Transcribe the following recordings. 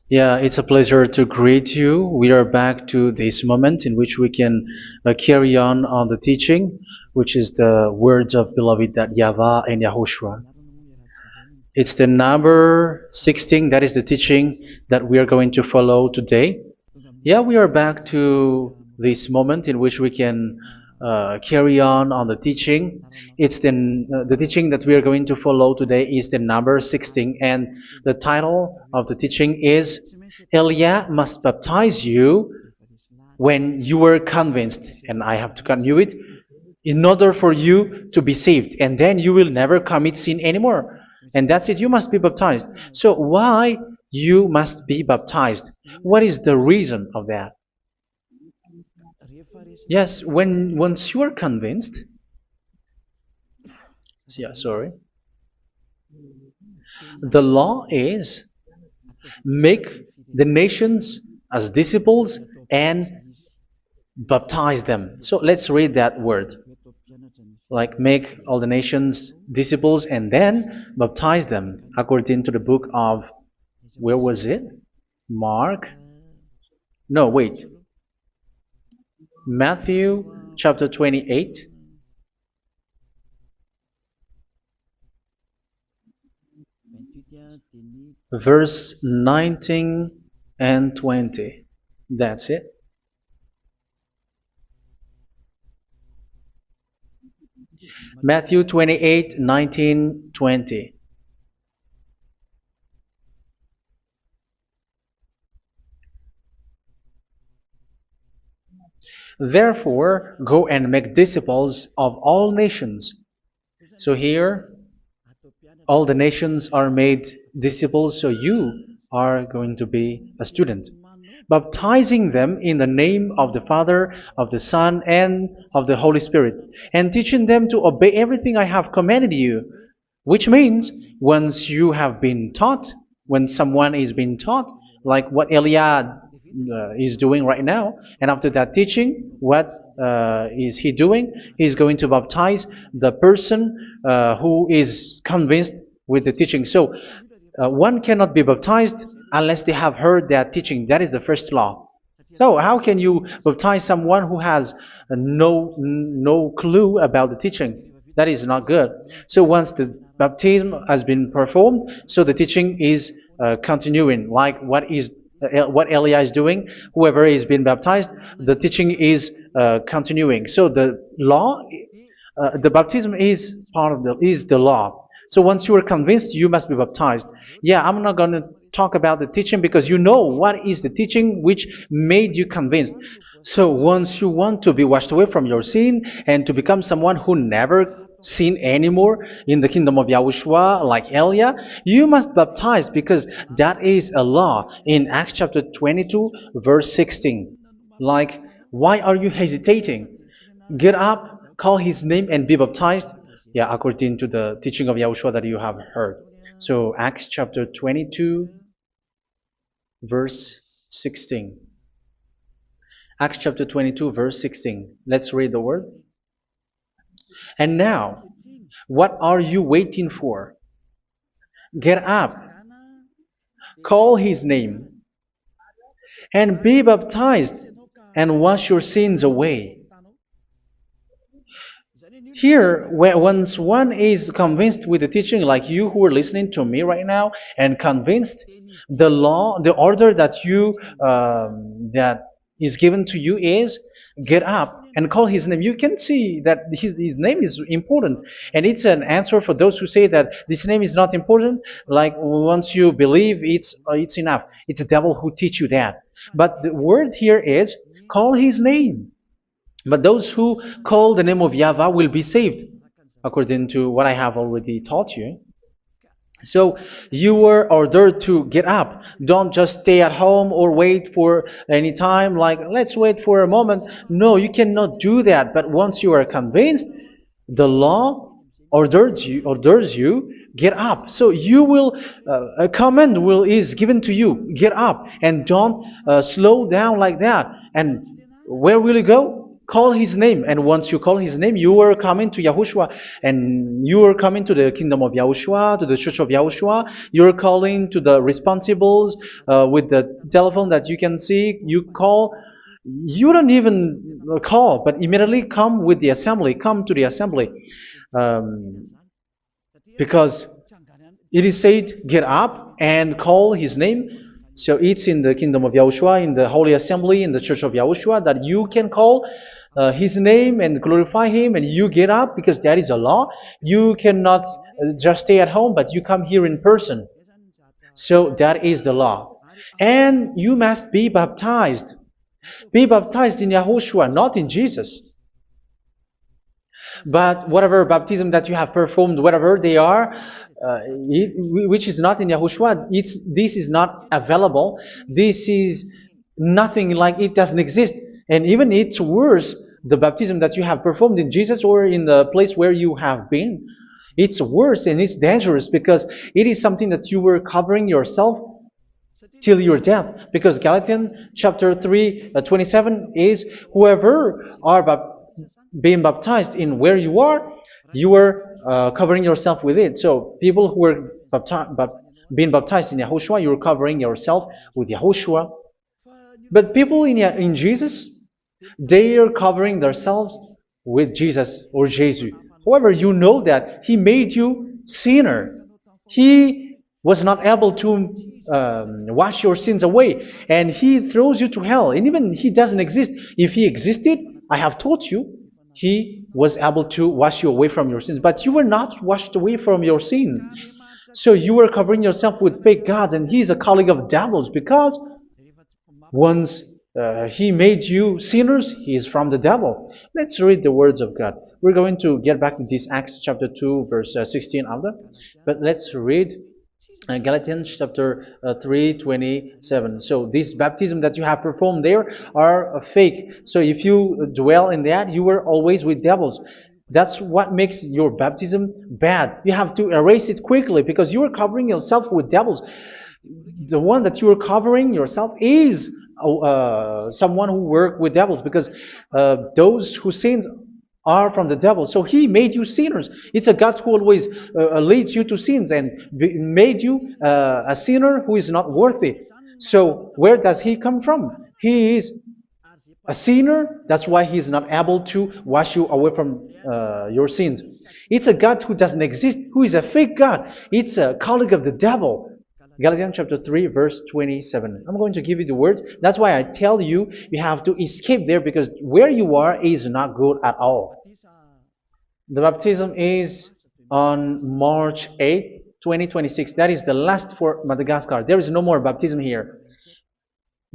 Yeah, it's a pleasure to greet you. We are back to this moment in which we can carry on the teaching, which is the words of beloved that YAHVAH and YAHOSHUA. It's the number 16, that is the teaching that we are going to follow today. Yeah, we are back to this moment in which we can carry on the teaching. It's the teaching that we are going to follow today is the number 16, and the title of the teaching is Elia must baptize you when you were convinced, and I have to continue it, in order for you to be saved, and then you will never commit sin anymore. And that's it, you must be baptized. So why you must be baptized? What is the reason of that? Yes, once you are convinced, yeah, sorry, the law is make the nations as disciples and baptize them. So let's read that word. Like make all the nations disciples and then baptize them according to the book of, where was it? Mark? No, wait. Matthew chapter 28. Verse 19 and 20. That's it. Matthew 28, 19, 20. Therefore, go and make disciples of all nations. So here, all the nations are made disciples, so you are going to be a student. Baptizing them in the name of the Father, of the Son, and of the Holy Spirit, and teaching them to obey everything I have commanded you. Which means, once you have been taught, when someone is being taught, like what Elia is doing right now, and after that teaching, what is he doing? He's going to baptize the person who is convinced with the teaching. So, one cannot be baptized unless they have heard that teaching. That is the first law. So how can you baptize someone who has no clue about the teaching? That is not good. So once the baptism has been performed, so the teaching is continuing. Like what Elia is doing, whoever is being baptized, the teaching is continuing. So the law, the baptism is part of the law. So once you are convinced, you must be baptized. Yeah, I'm not going to talk about the teaching because you know what is the teaching which made you convinced. So once you want to be washed away from your sin and to become someone who never sin anymore in the kingdom of YAHOSHUA, like Elia, you must baptize because that is a law in Acts chapter 22, verse 16. Like, why are you hesitating? Get up, call his name, and be baptized. Yeah, according to the teaching of YAHOSHUA that you have heard. So Acts chapter 22, verse 16. Acts chapter 22, verse 16. Let's read the word. And now, what are you waiting for? Get up, call his name, and be baptized, and wash your sins away. Here, once one is convinced with the teaching, like you who are listening to me right now, and convinced, the law, the order that that is given to you is get up and call his name. You can see that his name is important, and it's an answer for those who say that this name is not important. Like once you believe, it's enough. It's the devil who teach you that. But the word here is call his name. But those who call the name of YAHVAH will be saved, according to what I have already taught you. So you were ordered to get up. Don't just stay at home or wait for any time, like let's wait for a moment. No, you cannot do that. But once you are convinced, the law orders you get up. So you will a command is given to you. Get up and don't slow down like that. And where will you go? call his name. And once you call his name, you are coming to Yahushua. And you are coming to the kingdom of Yahushua, to the church of Yahushua. You're calling to the responsibles with the telephone that you can see. You call. You don't even call, but immediately come with the assembly. Come to the assembly. Um, because it is said, get up and call his name. So it's in the kingdom of Yahushua, in the holy assembly, in the church of Yahushua, that you can call his name and glorify him, and you get up, because that is a law. You cannot just stay at home, but you come here in person. So that is the law. And you must be baptized. Be baptized in Yahushua, not in Jesus. But whatever baptism that you have performed, whatever they are, which is not in Yahushua, this is not available. This is nothing, like it doesn't exist. And even it's worse, the baptism that you have performed in Jesus or in the place where you have been. It's worse and it's dangerous, because it is something that you were covering yourself till your death. Because Galatians chapter 3, 27 is, whoever are being baptized in where you are covering yourself with it. So people who were being baptized in Yahushua, you're covering yourself with Yahushua. But people in Jesus, they are covering themselves with Jesus or Jesus. However, you know that He made you sinner. He was not able to wash your sins away, and He throws you to hell. And even He doesn't exist. If He existed, I have taught you, He was able to wash you away from your sins. But you were not washed away from your sins. So you were covering yourself with fake gods, and He is a colleague of devils, because once He made you sinners, He is from the devil. Let's read the words of God. We're going to get back to this Acts chapter 2, verse 16 after. But let's read Galatians chapter 3, 27. So this baptism that you have performed there are fake. So if you dwell in that, you were always with devils. That's what makes your baptism bad. You have to erase it quickly, because you are covering yourself with devils. The one that you are covering yourself is someone who works with devils, because those who sin are from the devil. So He made you sinners. It's a God who always leads you to sins, and made you a sinner who is not worthy. So where does He come from? He is a sinner. That's why He is not able to wash you away from your sins. It's a God who doesn't exist, who is a fake God. It's a colleague of the devil. Galatians chapter 3, verse 27. I'm going to give you the words. That's why I tell you, you have to escape there, because where you are is not good at all. The baptism is on March 8, 2026. That is the last for Madagascar. There is no more baptism here.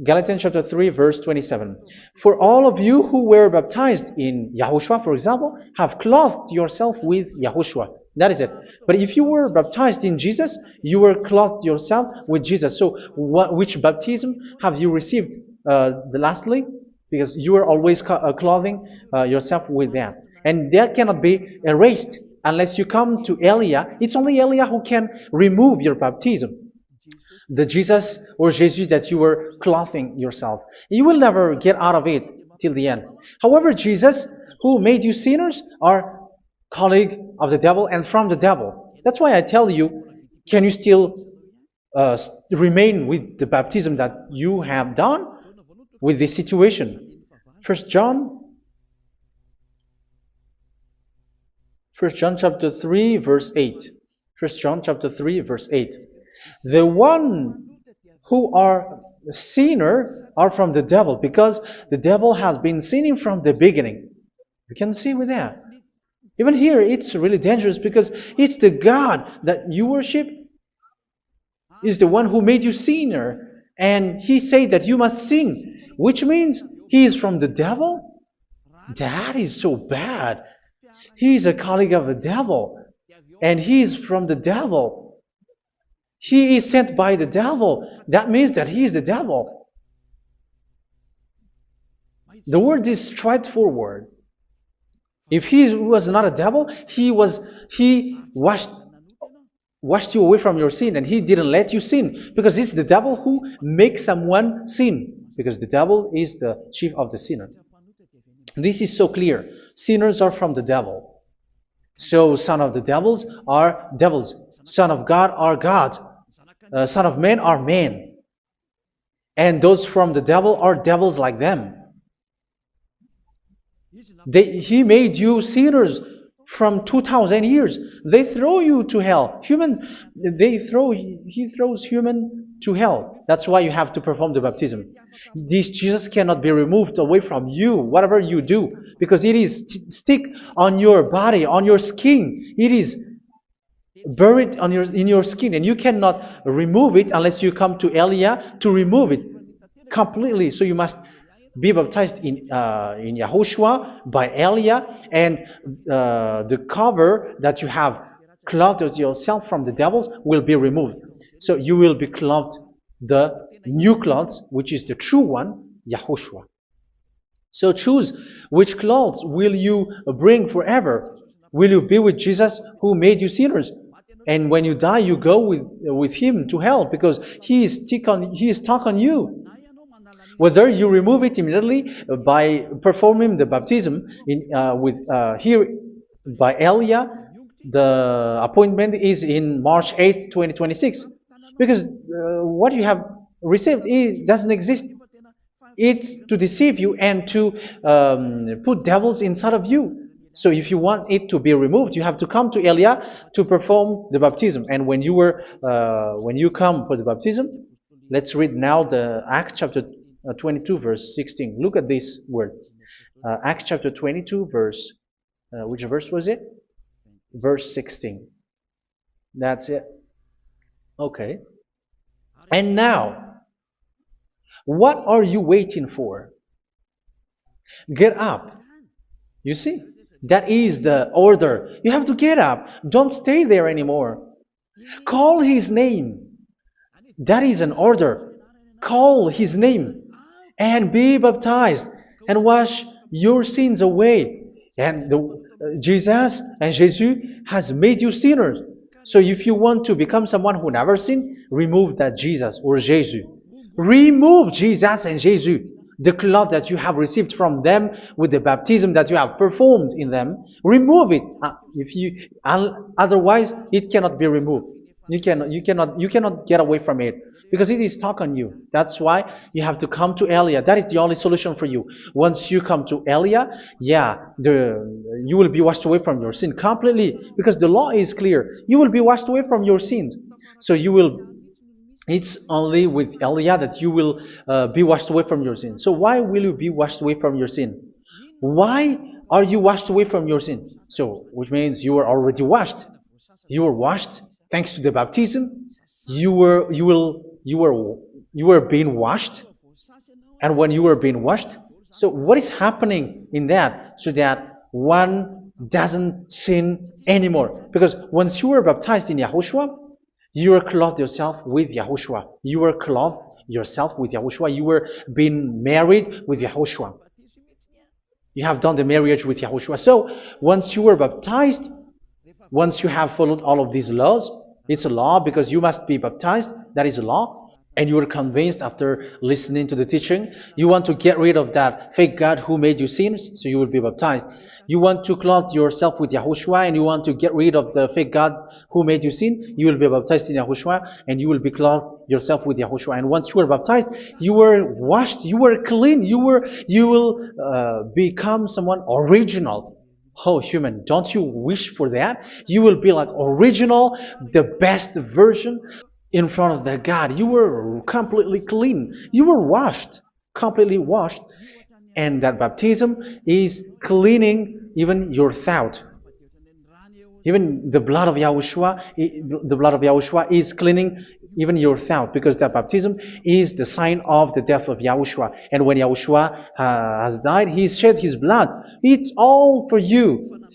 Galatians chapter 3, verse 27. For all of you who were baptized in Yahushua, for example, have clothed yourself with Yahushua. That is it. But if you were baptized in Jesus, you were clothed yourself with Jesus. So which baptism have you received lastly? Because you are always clothing yourself with that. And that cannot be erased unless you come to Eliah. It's only Eliah who can remove your baptism. The Jesus or Jesus that you were clothing yourself. You will never get out of it till the end. However, Jesus, who made you sinners, are colleague of the devil and from the devil. That's why I tell you, can you still remain with the baptism that you have done with this situation? First John chapter 3, verse 8. First John chapter 3, verse 8. The one who are sinner are from the devil, because the devil has been sinning from the beginning. You can see with that. Even here, it's really dangerous, because it's the God that you worship is the one who made you sinner, and He said that you must sin, which means He is from the devil. That is so bad. He is a colleague of the devil, and He is from the devil. He is sent by the devil. That means that He is the devil. The word is straightforward. If He was not a devil, He washed you away from your sin, and He didn't let you sin, because it's the devil who makes someone sin, because the devil is the chief of the sinner. This is so clear. Sinners are from the devil. So son of the devils are devils. Son of God are gods. Son of men are men. And those from the devil are devils like them. He made you sinners from 2,000 years. They throw you to hell. He throws human to hell. That's why you have to perform the baptism. This Jesus cannot be removed away from you, whatever you do, because it is stick on your body, on your skin. It is buried in your skin, and you cannot remove it unless you come to Elia to remove it completely. So you must be baptized in YAHOSHUA by Elia, and the cover that you have clothed yourself from the devils will be removed. So you will be clothed the new clothes, which is the true one, YAHOSHUA. So choose which clothes will you bring forever. Will you be with Jesus who made you sinners? And when you die, you go with him to hell because he is stuck on you. Whether you remove it immediately by performing the baptism here by Elia, the appointment is in March 8, 2026. Because what you have received doesn't exist. It's to deceive you and to put devils inside of you. So if you want it to be removed, you have to come to Elia to perform the baptism. And when you come for the baptism, let's read now the Acts chapter 22 verse 16. Look at this word. Acts chapter 22 verse, which verse was it? Verse 16. That's it. Okay. And now, what are you waiting for? Get up. You see? That is the order. You have to get up. Don't stay there anymore. Call his name. That is an order. Call his name and be baptized and wash your sins away. And Jesus has made you sinners. So if you want to become someone who never sinned, remove that Jesus or Jesus. Remove Jesus and Jesus, the cloth that you have received from them with the baptism that you have performed in them. Remove it. Otherwise, it cannot be removed. You cannot get away from it because it is stuck on you. That's why you have to come to Elia. That is the only solution for you. Once you come to Elia, you will be washed away from your sin completely because the law is clear. You will be washed away from your sins. So it's only with Elia that you will be washed away from your sin. So why will you be washed away from your sin? Why are you washed away from your sin? So, which means you are already washed. You were washed thanks to the baptism. You were being washed. And when you were being washed, so what is happening in that? So that one doesn't sin anymore. Because once you were baptized in YAHOSHUA, you were clothed yourself with YAHOSHUA. You were clothed yourself with YAHOSHUA. You were being married with YAHOSHUA. You have done the marriage with YAHOSHUA. So once you were baptized, once you have followed all of these laws, it's a law because you must be baptized. That is a law. And you are convinced after listening to the teaching, you want to get rid of that fake God who made you sinners, so you will be baptized. You want to clothe yourself with YAHOSHUA and you want to get rid of the fake God who made you sin, you will be baptized in YAHOSHUA and you will be clothed yourself with YAHOSHUA. And once you are baptized, you were washed, you were clean, you will become someone original. Oh, human, don't you wish for that? You will be like original, the best version in front of the God. You were completely clean. You were washed, completely washed. And that baptism is cleaning even your thought. Even the blood of YAHOSHUA is cleaning even your thought, because that baptism is the sign of the death of YAHOSHUA. And when YAHOSHUA has died, he shed his blood. It's all for you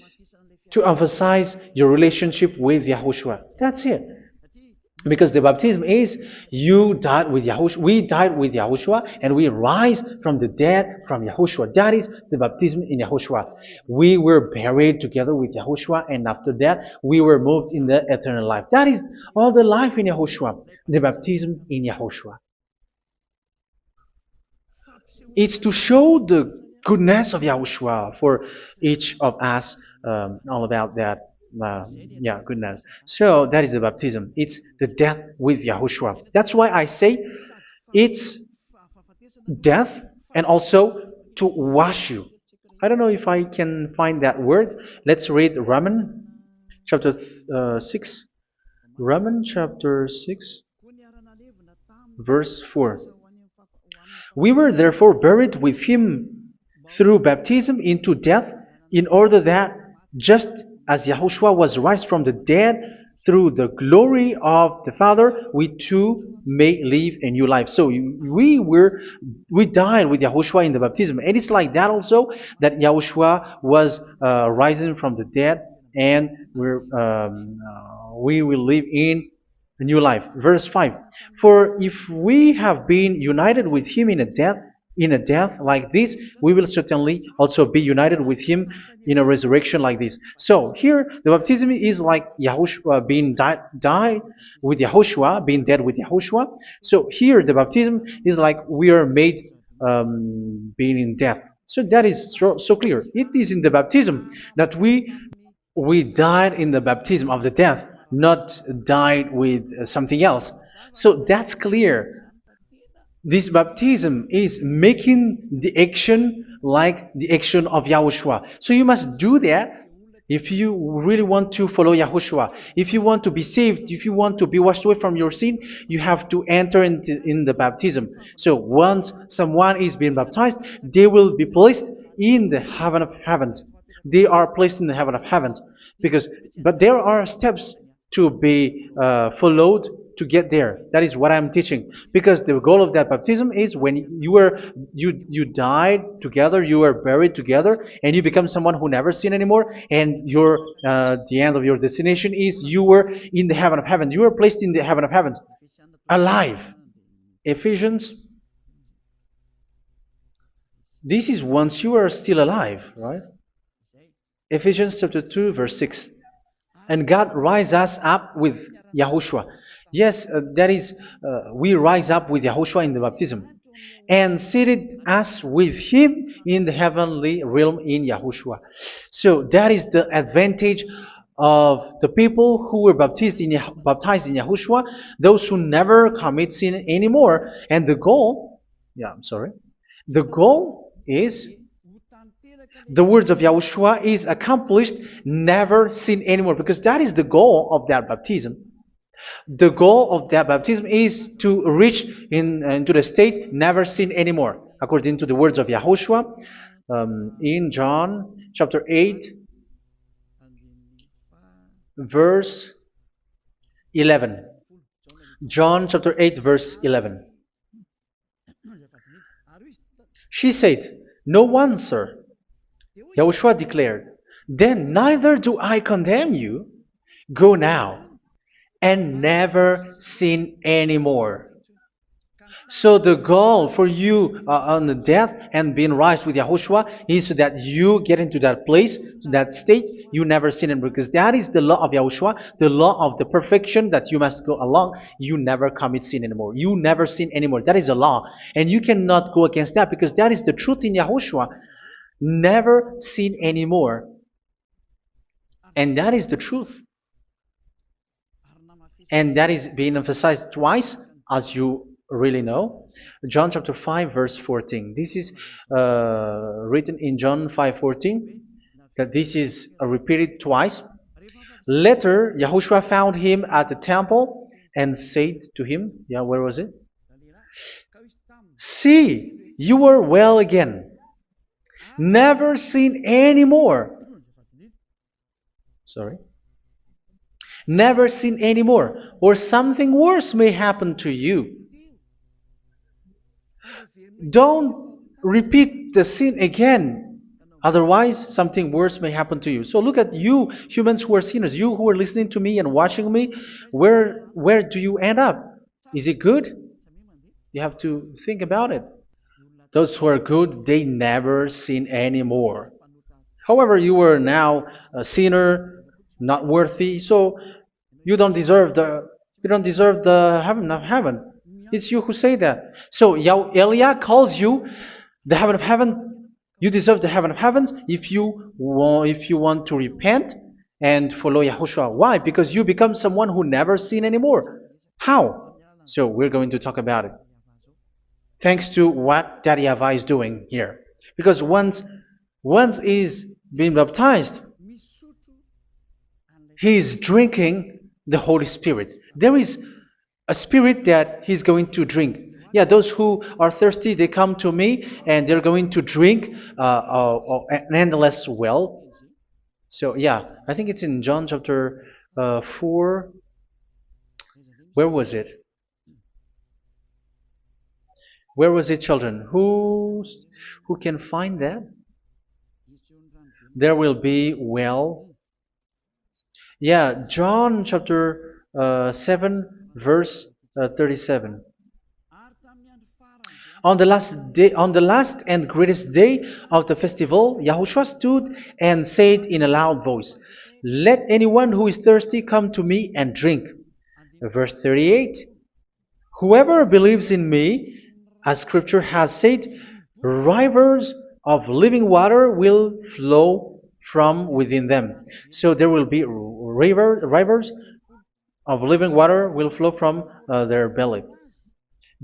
to emphasize your relationship with YAHOSHUA. That's it. Because the baptism is you died with YAHOSHUA. We died with YAHOSHUA and we rise from the dead from YAHOSHUA. That is the baptism in YAHOSHUA. We were buried together with YAHOSHUA, and after that we were moved in the eternal life. That is all the life in YAHOSHUA. The baptism in YAHOSHUA. It's to show the goodness of Yahushua for each of us, all about that. Yeah, goodness. So that is the baptism. It's the death with Yahushua. That's why I say it's death and also to wash you. I don't know if I can find that word. Let's read Romans chapter 6. Romans chapter 6, verse 4. We were therefore buried with him through baptism into death, in order that, just as Yahushua was raised from the dead through the glory of the Father, we too may live a new life. So we died with Yahushua in the baptism, and it's like that also that Yahushua was rising from the dead, and we will live in a new life. Verse 5. For if we have been united with him in a death like this, we will certainly also be united with him in a resurrection like this. So here the baptism is like Yahushua being died with Yahushua, being dead with Yahushua. So here the baptism is like we are made being in death. So that is so clear. It is in the baptism that we died in the baptism of the death, not died with something else. So that's clear. This baptism is making the action like the action of Yahushua. So you must do that if you really want to follow Yahushua. If you want to be saved, if you want to be washed away from your sin, you have to enter in the baptism. So once someone is being baptized, they will be placed in the heaven of heavens. They are placed in the heaven of heavens, but there are steps to be followed to get there. That is what I'm teaching, because the goal of that baptism is when you died together, you were buried together, and you become someone who never sin anymore, and your the end of your destination is you were in the heaven of heaven. You were placed in the heaven of heavens, alive. Ephesians. This is once you are still alive, right? Ephesians chapter 2, verse 6. And God rise us up with Yahushua. Yes, that is, we rise up with Yahushua in the baptism. And seated us with him in the heavenly realm in Yahushua. So that is the advantage of the people who were baptized in Yahushua, those who never commit sin anymore. And the goal, the goal is the words of Yahushua is accomplished, never sin anymore, because that is the goal of that baptism. The goal of that baptism is to reach into the state never sin anymore, according to the words of Yahushua in John chapter 8, verse 11. John chapter 8, verse 11. She said, "No one, sir." Yahushua declared, "Then neither do I condemn you. Go now and never sin anymore." So the goal for you on the death and being raised with Yahushua is so that you get into that place, to that state, you never sin anymore. Because that is the law of Yahushua, the law of the perfection that you must go along. You never commit sin anymore. You never sin anymore. That is a law. And you cannot go against that, because that is the truth in Yahushua. Never sin anymore. And that is the truth. And that is being emphasized twice, as you really know. John chapter 5, verse 14. This is written in John 5:14, that this is repeated twice. Later, Yahushua found him at the temple and said to him, where was it? "See, you are well again. Never sin anymore." Never sin anymore, or something worse may happen to you. Don't repeat the sin again. Otherwise, something worse may happen to you. So look at you, humans who are sinners, you who are listening to me and watching me. Where do you end up? Is it good? You have to think about it. Those who are good, they never sin anymore. However, you are now a sinner, not worthy, so you don't deserve the heaven of heaven. It's you who say that. So Eliah calls you the heaven of heaven. You deserve the heaven of heavens if you want to repent and follow Yahushua. Why? Because you become someone who never sin anymore. How? So we're going to talk about it. Thanks to what Daddy YAHVAH is doing here. Because once is being baptized, he is drinking the Holy Spirit. There is a spirit that he's going to drink. Yeah, those who are thirsty, they come to me and they're going to drink an endless well. So yeah, I think it's in John chapter 4. Where was it? Where was it, children? Who can find that? There will be well. Yeah, John chapter 7, verse 37. On the last and greatest day of the festival, Yahushua stood and said in a loud voice, "Let anyone who is thirsty come to me and drink." Verse 38, "Whoever believes in me, as Scripture has said, rivers of living water will flow from within them." So there will be rivers of living water will flow from their belly.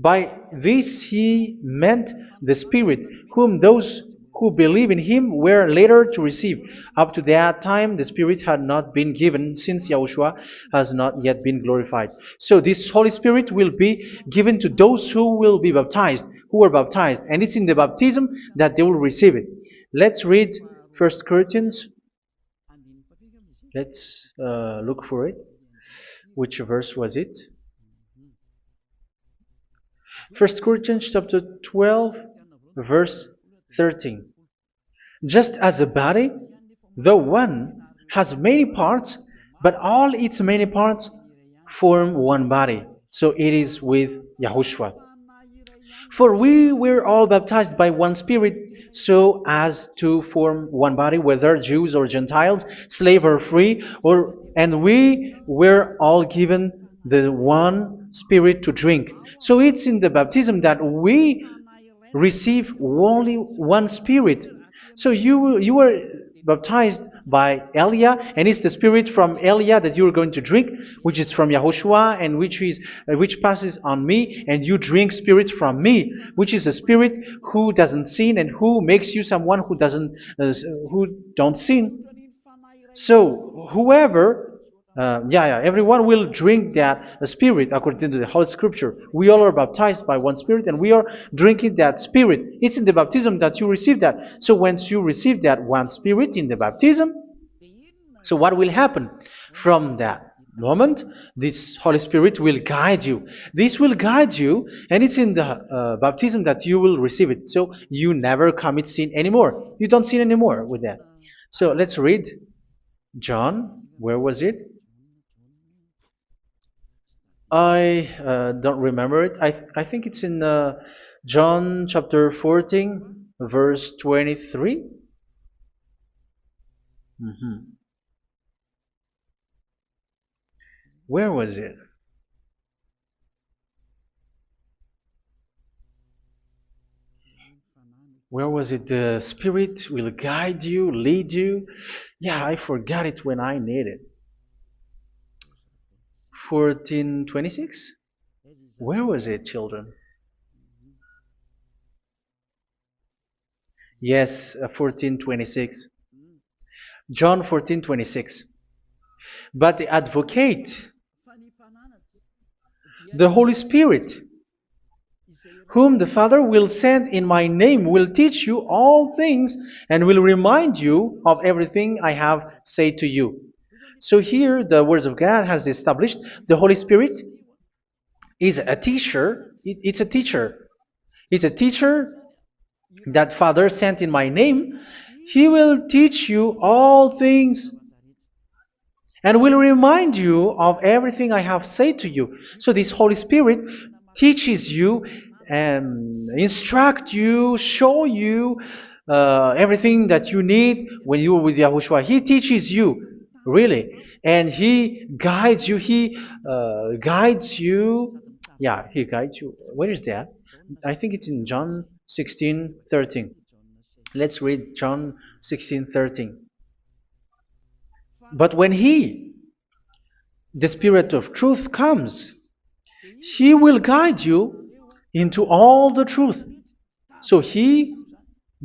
By this he meant the Spirit, whom those who believe in him were later to receive. Up to that time, the Spirit had not been given, since Yahushua has not yet been glorified. So this Holy Spirit will be given to those who will be baptized, who are baptized, and it's in the baptism that they will receive it. Let's read 1 Corinthians. Let's look for it. Which verse was it? 1 Corinthians chapter 12, verse 13. Just as a body, though one, has many parts, but all its many parts form one body. So it is with Yahushua. For we were all baptized by one Spirit, so as to form one body, whether Jews or Gentiles, slave or free, and we were all given the one Spirit to drink. So it's in the baptism that we receive only one Spirit. So you were baptized by Elia, and it's the Spirit from Elia that you are going to drink, which is from Yahushua, and which passes on me, and you drink Spirit from me, which is a Spirit who doesn't sin and who makes you someone who don't sin. So whoever, everyone will drink that Spirit according to the Holy Scripture. We all are baptized by one Spirit, and we are drinking that Spirit. It's in the baptism that you receive that. So once you receive that one Spirit in the baptism, so what will happen? From that moment, this Holy Spirit will guide you. This will guide you, and it's in the baptism that you will receive it. So you never commit sin anymore. You don't sin anymore with that. So let's read John. Where was it? I don't remember it. I think it's in John chapter 14, verse 23. Where was it? Where was it? The Spirit will guide you, lead you. Yeah, I forgot it when I need it. 14:26? Where was it, children? Yes, 14:26. John 14:26. But the Advocate, the Holy Spirit, whom the Father will send in my name, will teach you all things and will remind you of everything I have said to you. So here the words of God has established the Holy Spirit is a teacher. It's a teacher. It's a teacher that Father sent in my name. He will teach you all things and will remind you of everything I have said to you. So this Holy Spirit teaches you and instruct you, show you everything that you need when you are with Yahushua. He teaches you, really. And He guides you. He guides you. Yeah, He guides you. Where is that? I think it's in John 16:13. Let's read John 16:13. But when He, the Spirit of truth, comes, He will guide you into all the truth. So He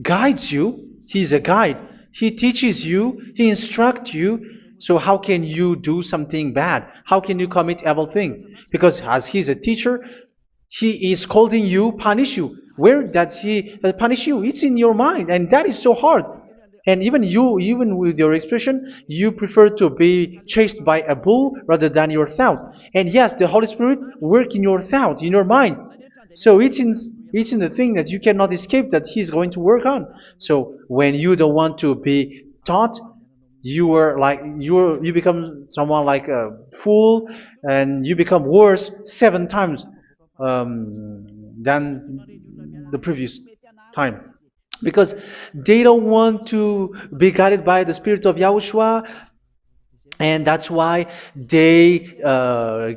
guides you. He's a guide. He teaches you. He instructs you. So how can you do something bad? How can you commit evil thing? Because as He's a teacher, He is scolding you, punish you. Where does He punish you? It's in your mind, and that is so hard. And even you, even with your expression, you prefer to be chased by a bull rather than your thought. And yes, the Holy Spirit work in your thought, in your mind. So it's in the thing that you cannot escape that He's going to work on. So when you don't want to be taught, you become someone like a fool, and you become worse 7 times than the previous time, because they don't want to be guided by the Spirit of Yahushua, and that's why they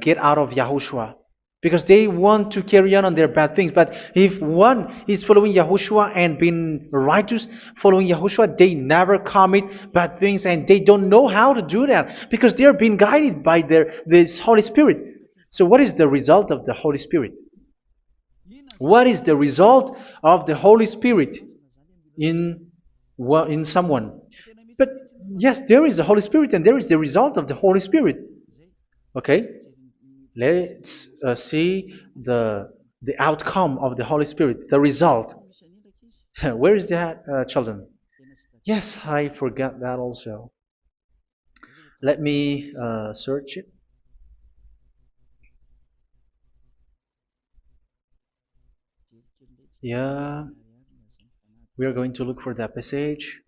get out of Yahushua, because they want to carry on their bad things. But if one is following Yahushua and being righteous, following Yahushua, they never commit bad things, and they don't know how to do that because they're being guided by this Holy Spirit. So what is the result of the Holy Spirit? What is the result of the Holy Spirit in in someone? But yes, there is the Holy Spirit, and there is the result of the Holy Spirit. Okay, let's see the outcome of the Holy Spirit, the result. Where is that, children? Yes, I forgot that also. Let me search it. Yeah, we are going to look for that passage.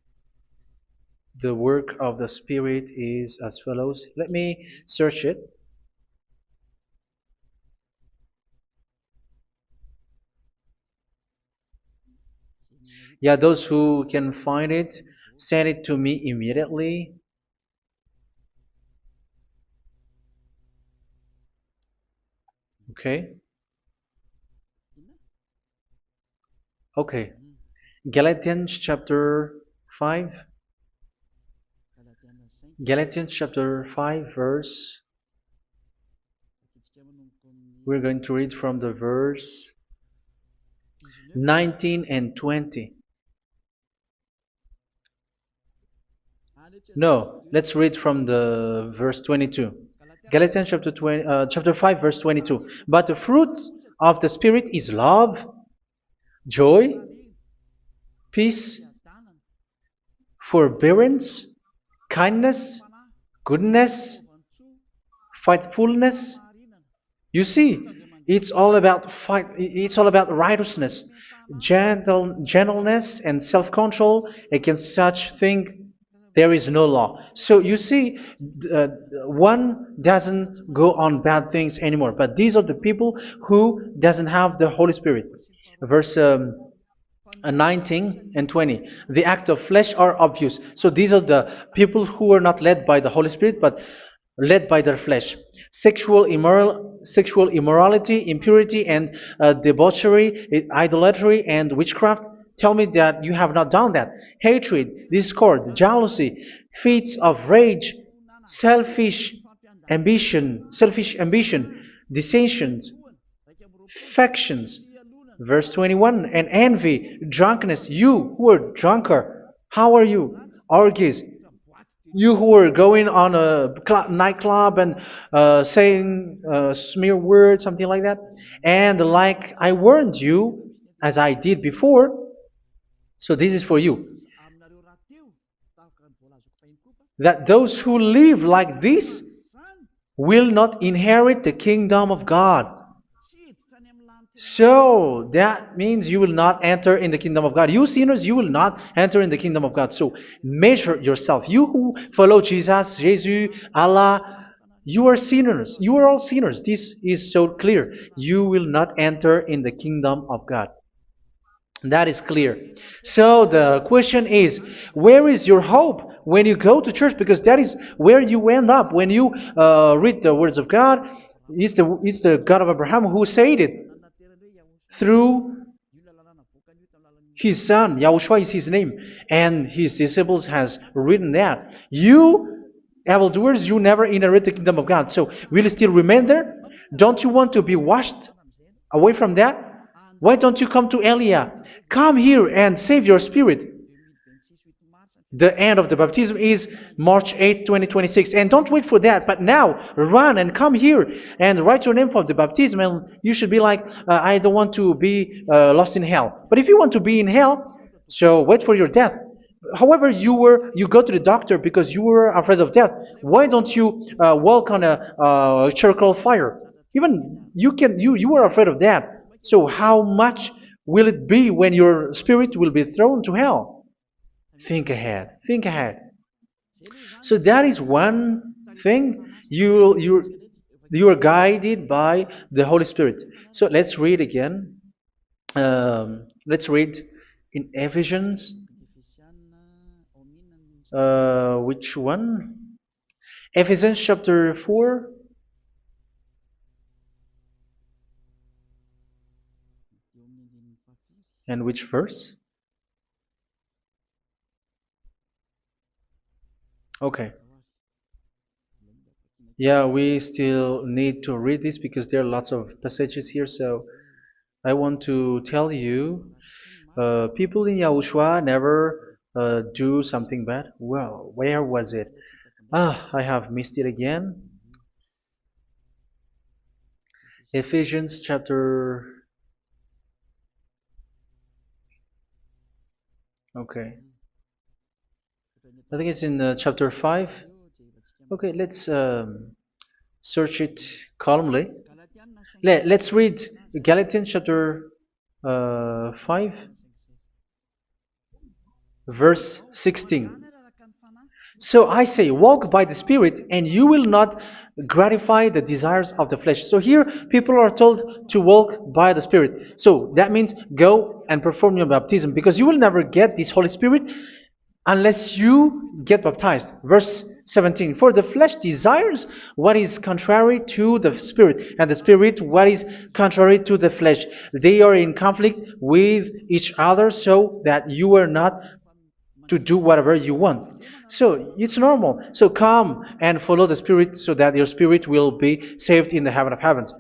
The work of the Spirit is as follows. Let me search it. Yeah, those who can find it, send it to me immediately. Okay. Okay. Galatians chapter 5. Galatians chapter 5 verse. We're going to read from the verse 19 and 20. No, let's read from the verse 22. Galatians chapter 5 verse 22. But the fruit of the Spirit is love, joy, peace, forbearance, kindness, goodness, faithfulness. You see, it's all about righteousness, gentleness, and self-control. Against such thing there is no law. So you see, one doesn't go on bad things anymore. But these are the people who doesn't have the Holy Spirit. Verse 19 and 20. The act of flesh are obvious. So these are the people who are not led by the Holy Spirit, but led by their flesh. Sexual immorality, impurity, and debauchery, idolatry, and witchcraft. Tell me that you have not done that. Hatred, discord, jealousy, fits of rage, selfish ambition, dissensions, factions. Verse 21, and envy, drunkenness. You who are drunker, how are you? Orgies. You who are going on a nightclub and saying smear words, something like that. And like I warned you, as I did before, so this is for you, that those who live like this will not inherit the kingdom of God. So that means you will not enter in the kingdom of God. You sinners, you will not enter in the kingdom of God. So measure yourself. You who follow Jesus, Allah, you are sinners. You are all sinners. This is so clear. You will not enter in the kingdom of God. That is clear. So the question is, where is your hope when you go to church? Because that is where you end up when you read the words of God. It's the God of Abraham who said it. Through His son, Yahushua is his name, and his disciples has written that. You evildoers, you never inherit the kingdom of God. So will you still remain there? Don't you want to be washed away from that? Why don't you come to Elia? Come here and save your spirit. The end of the baptism is March 8, 2026. And don't wait for that, but now run and come here and write your name for the baptism. And you should be like, I don't want to be lost in hell. But if you want to be in hell, so wait for your death. However, you go to the doctor because you were afraid of death. Why don't you walk on a charcoal fire? Even you were afraid of that. So how much will it be when your spirit will be thrown to hell? Think ahead. Think ahead. So that is one thing. You are guided by the Holy Spirit. So let's read again. Let's read in Ephesians. Which one? Ephesians chapter 4. And which verse? Okay. Yeah, we still need to read this because there are lots of passages here. So I want to tell you, people in Yahushua never do something bad. Well, where was it? I have missed it again. Ephesians chapter. Okay. I think it's in chapter 5. Okay, let's search it calmly. Let's read Galatians chapter 5, verse 16. So I say, walk by the Spirit, and you will not gratify the desires of the flesh. So here, people are told to walk by the Spirit. So that means go and perform your baptism, because you will never get this Holy Spirit unless you get baptized. Verse 17. For the flesh desires what is contrary to the Spirit, and the Spirit what is contrary to the flesh. They are in conflict with each other, so that you are not to do whatever you want. So it's normal. So come and follow the Spirit so that your spirit will be saved in the heaven of heavens.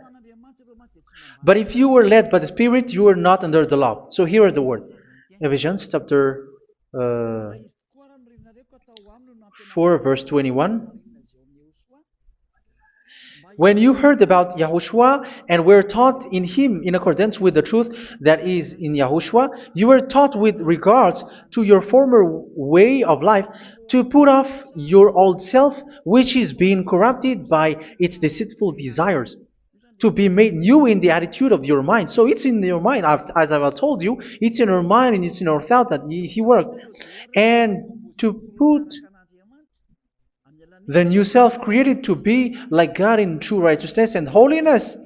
But if you were led by the Spirit, you are not under the law. So here is the word. Ephesians chapter 4 verse 21. When you heard about Yahushua and were taught in him in accordance with the truth that is in Yahushua, you were taught with regards to your former way of life to put off your old self, which is being corrupted by its deceitful desires, to be made new in the attitude of your mind. So it's in your mind, as I've told you, it's in your mind and it's in your thought that he worked. And to put the new self created to be like God in true righteousness and holiness.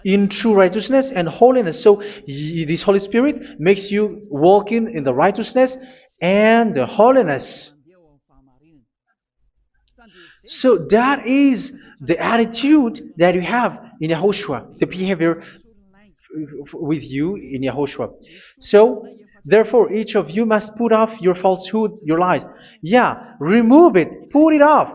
In true righteousness and holiness. So this Holy Spirit makes you walking in the righteousness and the holiness. So that is the attitude that you have in Yahushua, the behavior with you in Yahushua. So therefore, each of you must put off your falsehood, your lies. Yeah, remove it, put it off.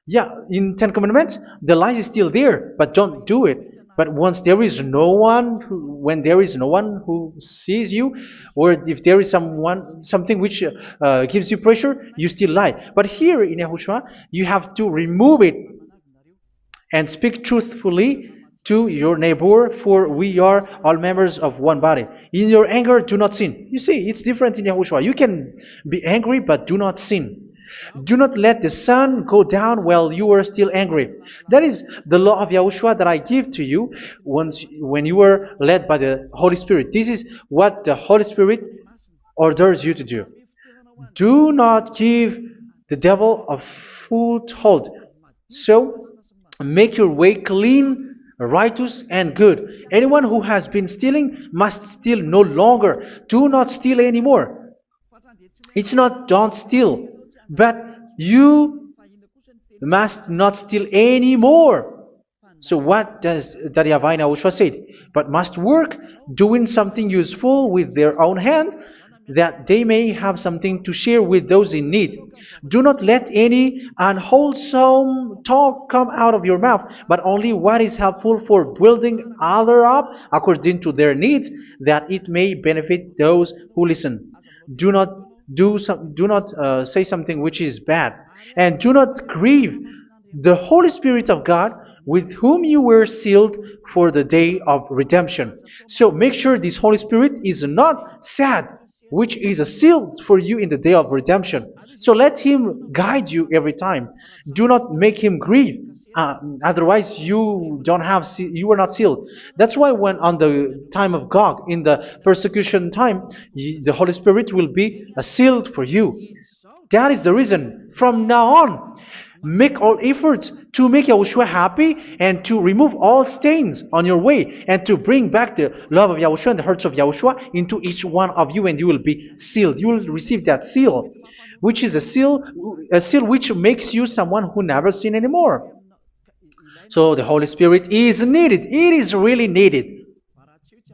Yeah, in Ten Commandments, the lies is still there, but don't do it. But once there is no one, when there is no one who sees you, or if there is something which gives you pressure, you still lie. But here in Yahushua, you have to remove it and speak truthfully to your neighbor, for we are all members of one body. In your anger, do not sin. You see, it's different in Yahushua. You can be angry, but do not sin. Do not let the sun go down while you are still angry. That is the law of Yahushua that I give to you when you were led by the Holy Spirit. This is what the Holy Spirit orders you to do. Do not give the devil a foothold. So, make your way clean, righteous, and good. Anyone who has been stealing must steal no longer. Do not steal anymore. It's not don't steal, but you must not steal anymore. So what does Daddy Yahweh Yahushua say? But must work doing something useful with their own hand, that they may have something to share with those in need. Do not let any unwholesome talk come out of your mouth, but only what is helpful for building other up according to their needs, that it may benefit those who listen. Do not do not say something which is bad, and do not grieve the Holy Spirit of God, with whom you were sealed for the day of redemption. So make sure this Holy Spirit is not sad, which is a seal for you in the day of redemption. So let Him guide you every time. Do not make Him grieve. Otherwise, you are not sealed. That's why when on the time of God, in the persecution time, the Holy Spirit will be a sealed for you. That is the reason. From now on, make all efforts to make Yahushua happy and to remove all stains on your way and to bring back the love of Yahushua and the hearts of Yahushua into each one of you, and you will be sealed. You will receive that seal, which is a seal which makes you someone who never sin anymore. So the Holy Spirit is needed. It is really needed.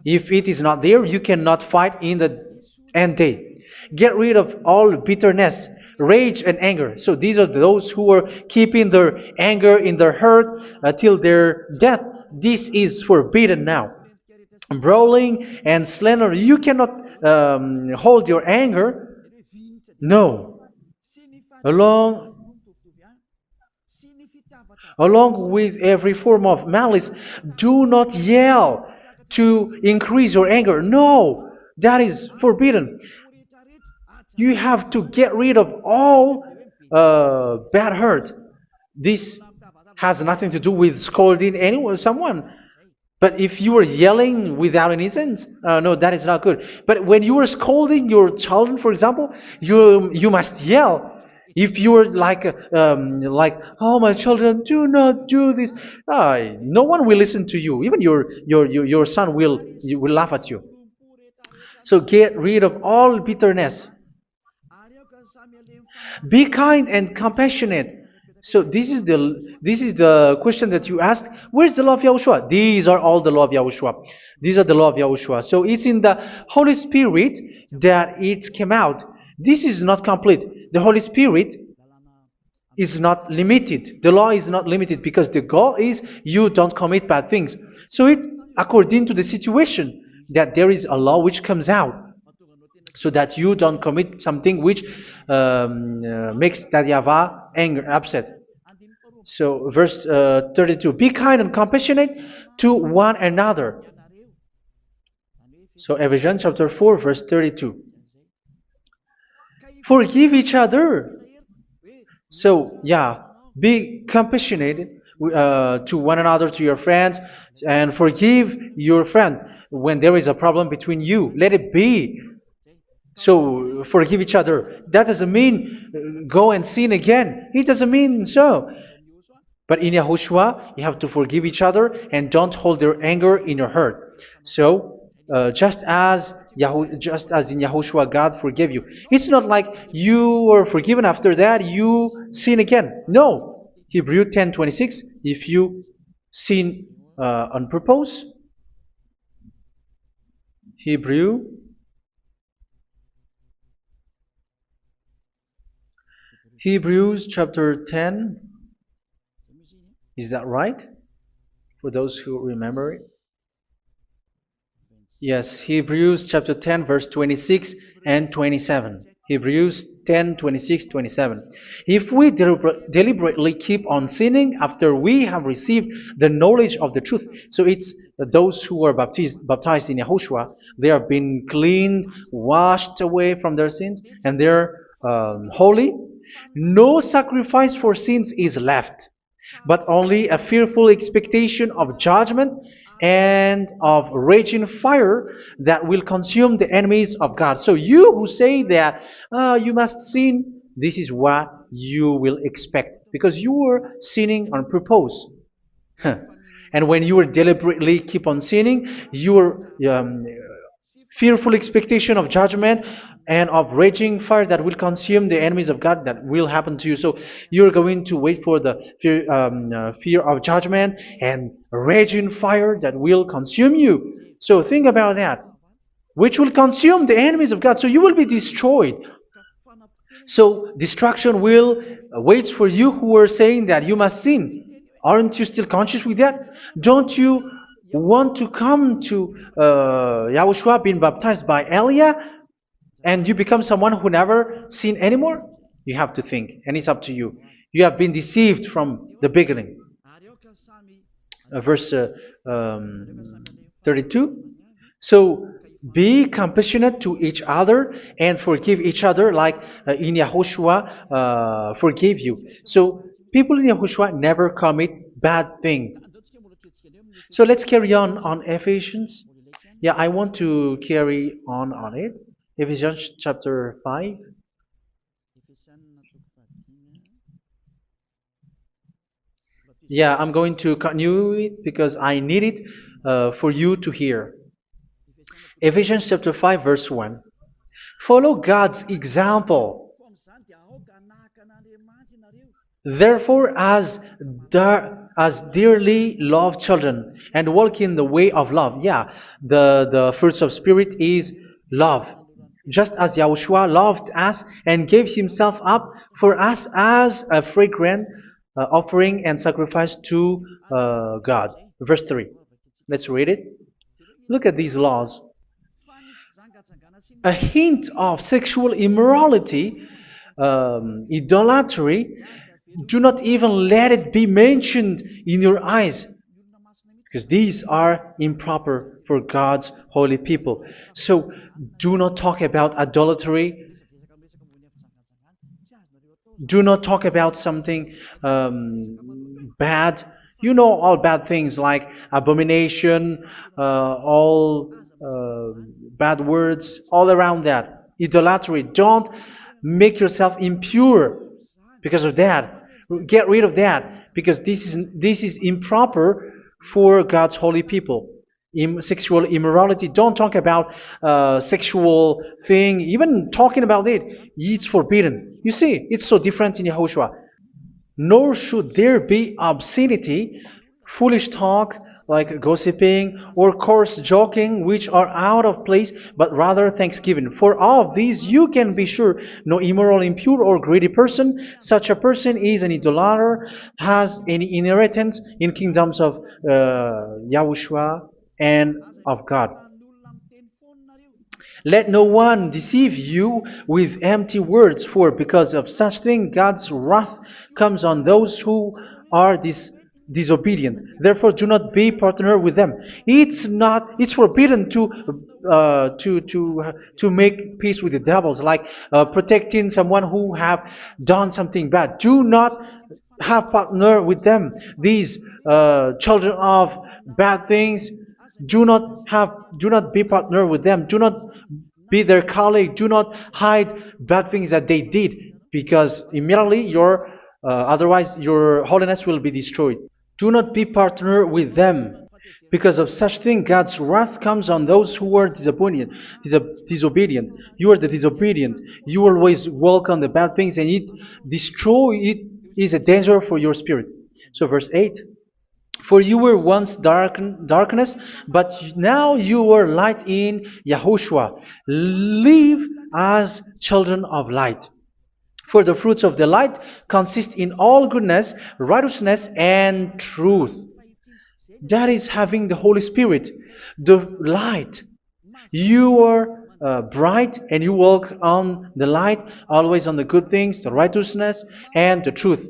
If it is not there, you cannot fight in the end day. Get rid of all bitterness, rage, and anger. So these are those who are keeping their anger in their heart till their death. This is forbidden now. Brawling and slander. You cannot hold your anger. No. Along Along with every form of malice, do not yell to increase your anger. No, that is forbidden. You have to get rid of all bad hurt. This has nothing to do with scolding anyone, someone. But if you are yelling without any sense, no, that is not good. But when you are scolding your children, for example, you must yell. If you are like, oh my children, do not do this, no one will listen to you. Even your son will laugh at you. So get rid of all bitterness. Be kind and compassionate. So this is the question that you asked. Where's the law of Yahushua? These are all the law of Yahushua. These are the law of Yahushua. So it's in the Holy Spirit that it came out. This is not complete. The Holy Spirit is not limited. The law is not limited because the goal is you don't commit bad things. So it according to the situation that there is a law which comes out, so that you don't commit something which makes that YAHVAH anger, upset. So verse 32, be kind and compassionate to one another. So Ephesians chapter 4 verse 32. Forgive each other. So yeah, be compassionate to one another, to your friends, and forgive your friend when there is a problem between you. Let it be. So forgive each other. That doesn't mean go and sin again. It doesn't mean so. But in Yahushua, you have to forgive each other and don't hold their anger in your heart. So just as in Yahushua, God forgave you. It's not like you were forgiven after that you sin again. No. Hebrew 10:26. If you sin on purpose, Hebrews chapter 10. Is that right? For those who remember it. Yes, Hebrews chapter 10 verse 26 and 27. Hebrews 10, 26, 27. If we deliberately keep on sinning after we have received the knowledge of the truth, so it's those who are baptized in Yahushua, they have been cleaned, washed away from their sins, and they're holy. No sacrifice for sins is left, but only a fearful expectation of judgment and of raging fire that will consume the enemies of God. So you who say that you must sin, this is what you will expect, because you were sinning on purpose. And when you will deliberately keep on sinning, you are fearful expectation of judgment and of raging fire that will consume the enemies of God that will happen to you. So you're going to wait for the fear of judgment and raging fire that will consume you. So think about that, which will consume the enemies of God. So you will be destroyed. So destruction will wait for you who are saying that you must sin. Aren't you still conscious with that? Don't you want to come to Yahushua being baptized by Elia and you become someone who never sin anymore? You have to think, and it's up to you. You have been deceived from the beginning. Verse 32. So be compassionate to each other and forgive each other like in Yahushua forgave you. So people in Yahushua never commit bad thing. So let's carry on Ephesians. Yeah, I want to carry on it. Ephesians chapter 5. Yeah, I'm going to continue it because I need it for you to hear. Ephesians chapter 5 verse 1. Follow God's example. Therefore, as dearly loved children, and walk in the way of love. Yeah, the fruits of spirit is love. Just as Yahushua loved us and gave himself up for us as a fragrant offering and sacrifice to God. Verse 3. Let's read it. Look at these laws. A hint of sexual immorality, idolatry, do not even let it be mentioned in your eyes, because these are improper for God's holy people. So do not talk about idolatry. Do not talk about something bad. You know all bad things like abomination, all bad words, all around that. Idolatry. Don't make yourself impure because of that. Get rid of that because this is improper for God's holy people. Sexual immorality. Don't talk about sexual thing. Even talking about it's forbidden. You see, it's so different in Yahushua. Nor should there be obscenity, foolish talk like gossiping or coarse joking, which are out of place, but rather thanksgiving. For of these you can be sure: no immoral, impure, or greedy person, such a person is an idolater, has any inheritance in kingdoms of Yahushua and of God. Let no one deceive you with empty words, for because of such thing God's wrath comes on those who are disobedient. Therefore, do not be partner with them. It's forbidden to make peace with the devils, like protecting someone who have done something bad. Do not have partner with them. These children of bad things. Do not be partner with them. Do not be their colleague. Do not hide bad things that they did, because immediately otherwise your holiness will be destroyed. Do not be partner with them. Because of such thing, God's wrath comes on those who are disobedient. You are the disobedient. You always walk on the bad things, and it is a danger for your spirit. So verse 8. For you were once darkness, but now you are light in Yahushua. Live as children of light. For the fruits of the light consist in all goodness, righteousness, and truth. That is having the Holy Spirit, the light. You are bright and you walk on the light, always on the good things, the righteousness, and the truth.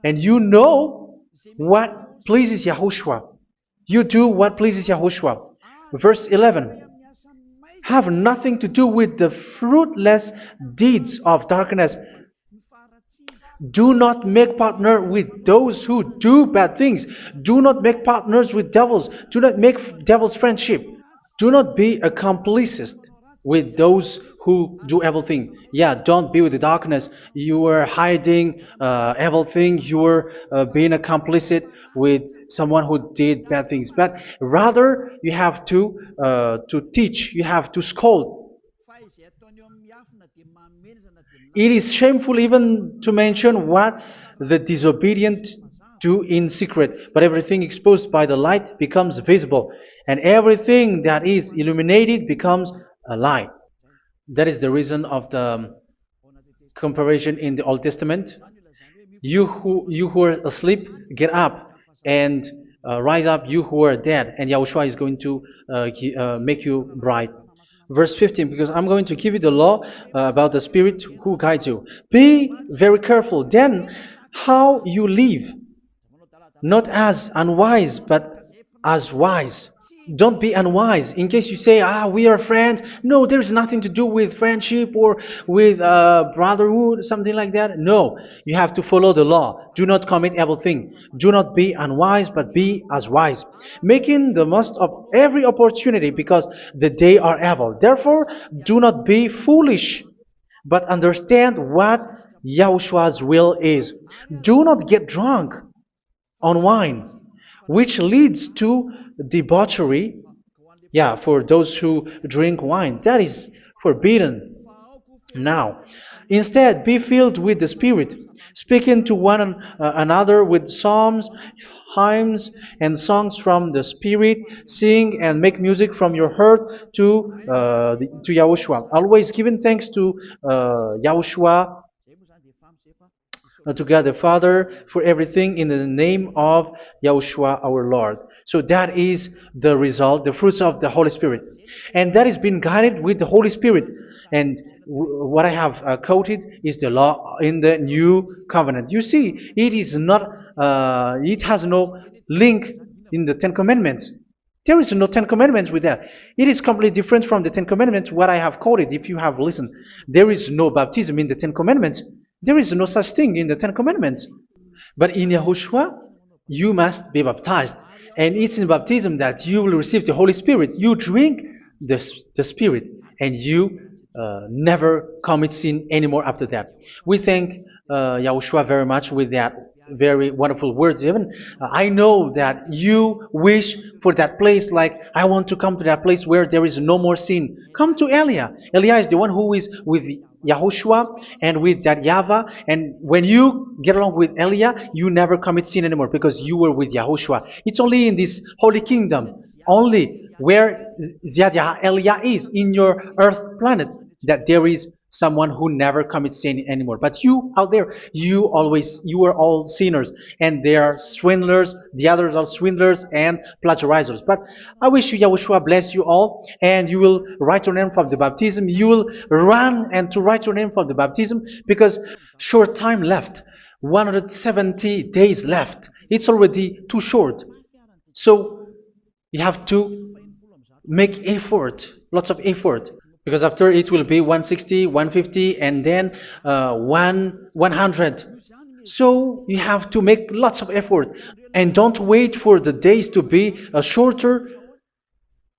And you know what pleases Yahushua. You do what pleases Yahushua. Verse 11. Have nothing to do with the fruitless deeds of darkness. Do not make partner with those who do bad things. Do not make partners with devils. Do not make devils friendship. Do not be accomplices. with those who do evil thing. Yeah, don't be with the darkness. You are hiding evil thing. You are being a complicit with someone who did bad things. But rather, you have to teach. You have to scold. It is shameful even to mention what the disobedient do in secret, but everything exposed by the light becomes visible, and everything that is illuminated becomes a light. That is the reason of the comparison in the Old Testament. You who are asleep, get up and rise up, you who are dead, and Yahushua is going to make you bright. Verse 15, because I'm going to give you the law about the Spirit who guides you. Be very careful then how you live, not as unwise, but as wise. Don't be unwise. In case you say, we are friends. No, there's nothing to do with friendship or with brotherhood, something like that. No, you have to follow the law. Do not commit evil thing. Do not be unwise, but be as wise, making the most of every opportunity because the day are evil. Therefore, do not be foolish, but understand what Yahushua's will is. Do not get drunk on wine, which leads to debauchery. Yeah, for those who drink wine, that is forbidden now. Instead, be filled with the Spirit, speaking to one another with psalms, hymns, and songs from the Spirit. Sing and make music from your heart to Yahushua. Always giving thanks to Yahushua to God the Father for everything in the name of Yahushua our Lord. So that is the result, the fruits of the Holy Spirit. And that is being guided with the Holy Spirit. And what I have quoted is the law in the new covenant. You see, it is not, it has no link in the Ten Commandments. There is no Ten Commandments with that. It is completely different from the Ten Commandments, what I have quoted, if you have listened. There is no baptism in the Ten Commandments. There is no such thing in the Ten Commandments. But in Yahushua, you must be baptized. And it's in baptism that you will receive the Holy Spirit. You drink the Spirit, and you never commit sin anymore after that. We thank Yahushua very much with that very wonderful words. Even I know that you wish for that place, like I want to come to that place where there is no more sin. Come to Elia. Elia is the one who is with Yahushua and with that YAHVAH. And when you get along with Elia, you never commit sin anymore because you were with Yahushua. It's only in this holy kingdom, only where Ziad Elia is, in your earth planet, that there is someone who never commits sin anymore. But you out there, you are all sinners, and they are swindlers. The others are swindlers and plagiarizers. But I wish you, Yahushua, bless you all, and you will write your name for the baptism. You will run and to write your name for the baptism, because short time left, 170 days left. It's already too short. So you have to make effort, lots of effort, because after it will be 160, 150, and then 100. So you have to make lots of effort, and don't wait for the days to be shorter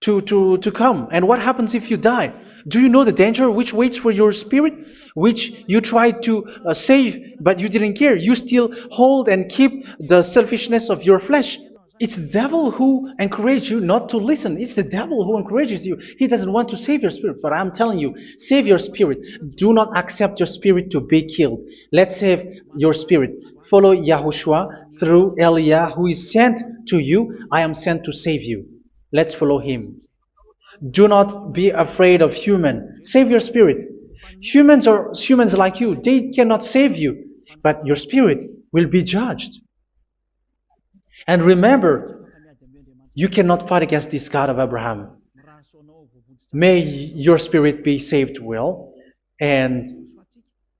to come. And what happens if you die? Do you know the danger which waits for your spirit, which you tried to save, but you didn't care? You still hold and keep the selfishness of your flesh. It's the devil who encourages you not to listen. It's the devil who encourages you. He doesn't want to save your spirit. But I'm telling you, save your spirit. Do not accept your spirit to be killed. Let's save your spirit. Follow Yahushua through Elia, who is sent to you. I am sent to save you. Let's follow him. Do not be afraid of human. Save your spirit. Humans are humans like you. They cannot save you. But your spirit will be judged. And remember, you cannot fight against this God of Abraham. May your spirit be saved well and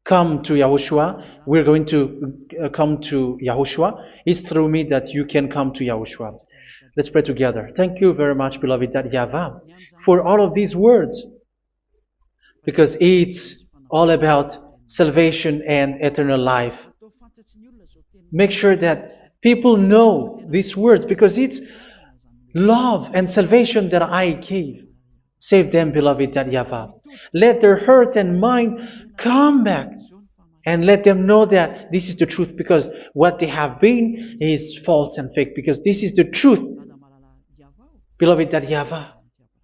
come to Yahushua. We're going to come to Yahushua. It's through me that you can come to Yahushua. Let's pray together. Thank you very much, beloved YAHVAH, for all of these words, because it's all about salvation and eternal life. Make sure that people know these words, because it's love and salvation that I gave. Save them, beloved YAHVAH. Let their heart and mind come back and let them know that this is the truth, because what they have been is false and fake, because this is the truth. Beloved YAHVAH,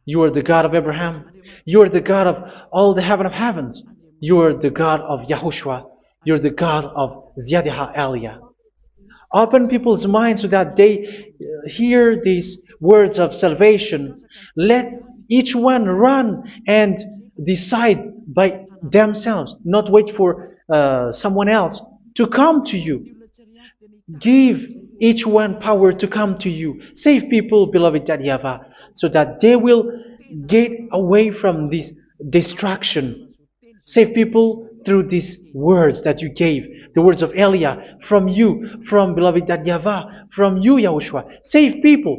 you are the God of Abraham. You are the God of all the heaven of heavens. You are the God of YAHOSHUA. You are the God of Ziyadha Aliyah. Open people's minds so that they hear these words of salvation. Let each one run and decide by themselves, not wait for someone else to come to you. Give each one power to come to you. Save people, beloved YAHVAH, so that they will get away from this distraction. Save people through these words that you gave, the words of Elia, from you, from beloved YAHVAH, from you, YAHOSHUA. Save people.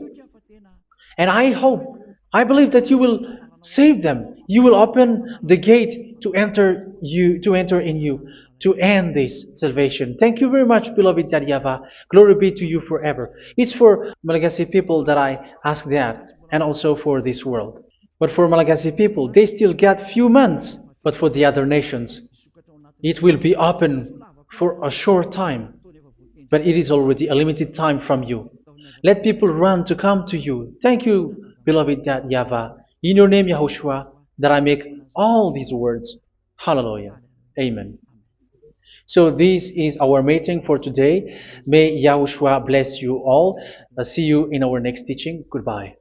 And I hope, I believe that you will save them. You will open the gate to enter in you, to end this salvation. Thank you very much, beloved YAHVAH. Glory be to you forever. It's for Malagasy people that I ask that, and also for this world. But for Malagasy people, they still get few months. But for the other nations, it will be open for a short time. But it is already a limited time from you. Let people run to come to you. Thank you, beloved YAHVAH. In your name, YAHOSHUA, that I make all these words. Hallelujah. Amen. So this is our meeting for today. May YAHOSHUA bless you all. See you in our next teaching. Goodbye.